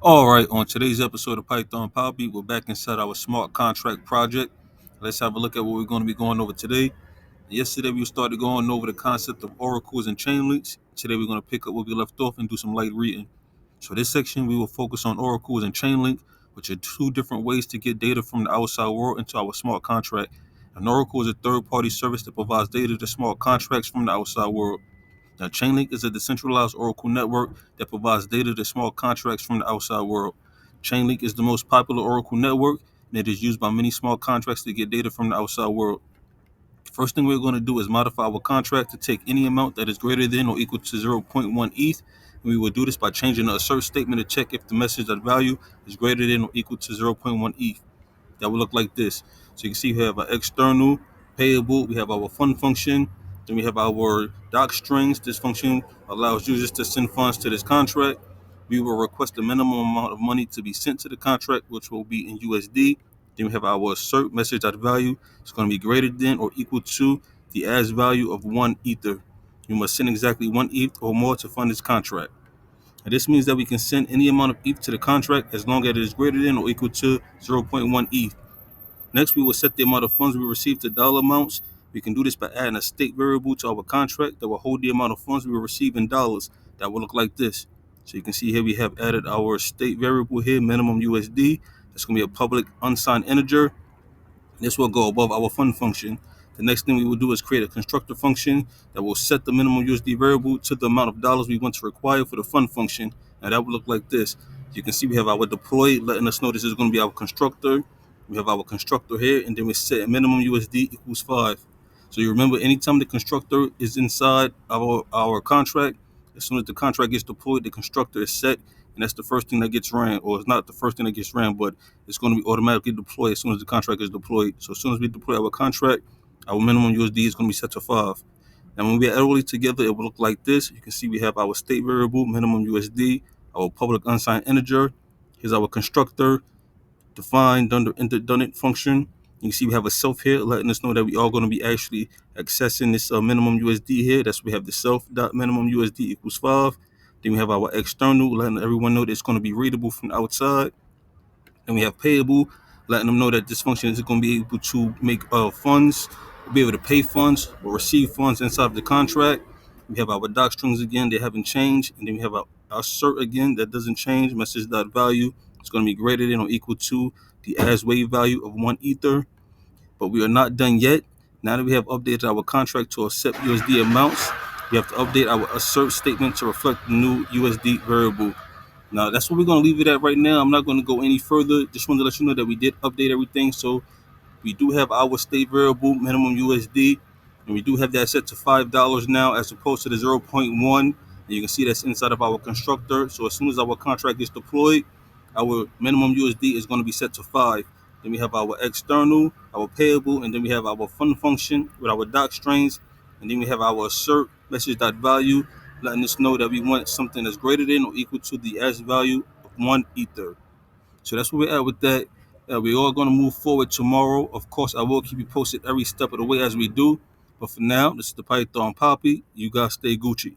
All right, on today's episode of Python Papi, we're back inside our smart contract project. Let's have a look at what we're going to be going over today. Yesterday, we started going over the concept of oracles and chain links. Today, we're going to pick up where we left off and do some light reading. So, this section, we will focus on oracles and chain link, which are two different ways to get data from the outside world into our smart contract. An oracle is a third-party service that provides data to smart contracts from the outside world. Now, Chainlink is a decentralized Oracle network that provides data to small contracts from the outside world. Chainlink is the most popular Oracle network, and it is used by many small contracts to get data from the outside world. First thing we're going to do is modify our contract to take any amount that is greater than or equal to zero point 0.1 ETH. And we will do this by changing the assert statement to check if the message.value is greater than or equal to zero point 0.1 ETH. That will look like this. So you can see we have our external payable, we have our fund function, then we have our doc strings. This function allows users to send funds to this contract. We will request the minimum amount of money to be sent to the contract, which will be in USD. Then we have our assert message.value. It's going to be greater than or equal to the as value of 1 Ether. You must send exactly 1 ETH or more to fund this contract. And this means that we can send any amount of ETH to the contract as long as it is greater than or equal to zero point 0.1 ETH. Next, we will set the amount of funds we receive to dollar amounts. We can do this by adding a state variable to our contract that will hold the amount of funds we will receive in dollars. That will look like this. So you can see here we have added our state variable here, minimum USD. That's going to be a public unsigned integer. This will go above our fund function. The next thing we will do is create a constructor function that will set the minimum USD variable to the amount of dollars we want to require for the fund function. Now that will look like this. You can see we have our deploy letting us know this is going to be our constructor. We have our constructor here, and then we set minimum USD equals 5. So you remember, anytime the constructor is inside our contract, as soon as the contract gets deployed, the constructor is set, and that's the first thing that gets ran, or it's not the first thing that gets ran, but it's going to be automatically deployed as soon as the contract is deployed. So as soon as we deploy our contract, our minimum USD is going to be set to 5. And when we add all these together, it will look like this. You can see we have our state variable, minimum USD, our public unsigned integer. Here's our constructor, defined under interdonit function. You can see we have a self here letting us know that we are going to be actually accessing this minimum USD here. That's why we have the self dot minimum USD equals 5. Then we have our external letting everyone know that it's going to be readable from the outside. Then we have payable, letting them know that this function is going to be able to make funds, be able to pay funds or receive funds inside of the contract. We have our doc strings again, they haven't changed. And then we have our assert again, that doesn't change. Message.value is going to be greater than or equal to the as wave value of 1 Ether. But we are not done yet. Now that we have updated our contract to accept USD amounts, we have to update our assert statement to reflect the new USD variable. Now, that's what we're going to leave it at right now. I'm not going to go any further. Just wanted to let you know that we did update everything. So we do have our state variable, minimum USD, and we do have that set to $5 now as opposed to the zero point 0.1. And you can see that's inside of our constructor. So as soon as our contract gets deployed, our minimum USD is going to be set to 5. Then we have our external, our payable, and then we have our fund function with our doc strings. And then we have our assert message.value, letting us know that we want something that's greater than or equal to the as value of 1 Ether. So that's where we're at with that. We are going to move forward tomorrow. Of course, I will keep you posted every step of the way as we do. But for now, this is the Python Papi. You guys stay Gucci.